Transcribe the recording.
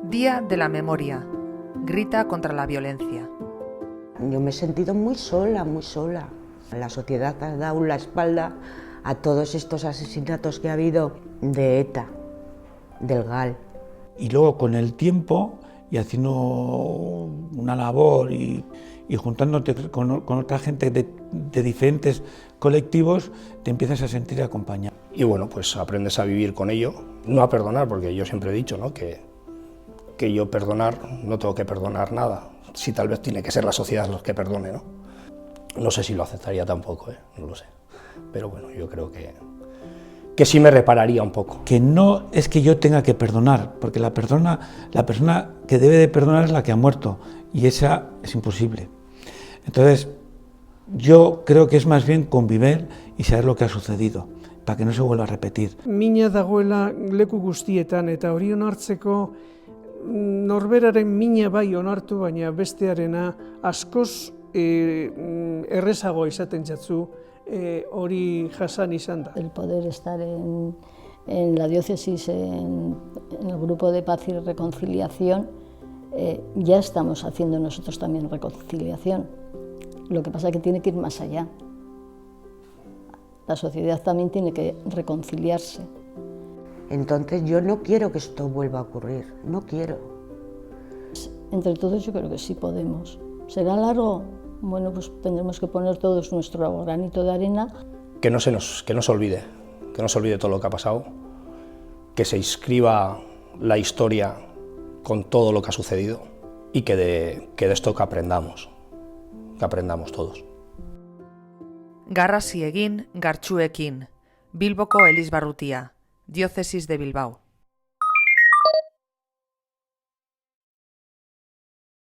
Día de la Memoria. Grita contra la violencia. Yo me he sentido muy sola, muy sola. La sociedad ha dado la espalda a todos estos asesinatos que ha habido de ETA, del GAL. Y luego con el tiempo y haciendo una labor y juntándote con otra gente de diferentes colectivos, te empiezas a sentir acompañado. Y bueno, pues aprendes a vivir con ello, no a perdonar, porque yo siempre he dicho, ¿no?, que yo perdonar, no tengo que perdonar nada. Sí, tal vez tiene que ser la sociedad los que perdone, ¿no? No sé si lo aceptaría tampoco, no lo sé. Pero bueno, yo creo que sí me repararía un poco. Que no es que yo tenga que perdonar, porque la persona que debe de perdonar es la que ha muerto, y esa es imposible. Entonces, yo creo que es más bien convivir y saber lo que ha sucedido, para que no se vuelva a repetir. Mina dagoela leku guztietan, eta hori onartzeko norberaren mina bai onartu, baina bestearena askoz errezagoa izaten jatzu hori jasan izan da. El poder estar en la diócesis, en el grupo de paz y reconciliación, ya estamos haciendo nosotros también reconciliación. Lo que pasa es que tiene que ir más allá. La sociedad también tiene que reconciliarse. Entonces yo no quiero que esto vuelva a ocurrir, no quiero. Entre todos yo creo que sí podemos. ¿Será largo? Bueno, pues tendremos que poner todos nuestro granito de arena. Que no se olvide todo lo que ha pasado, que se inscriba la historia con todo lo que ha sucedido y que de esto que aprendamos todos. Garrasi egin, gartxuekin. Bilboko Elizbarrutia, Diócesis de Bilbao.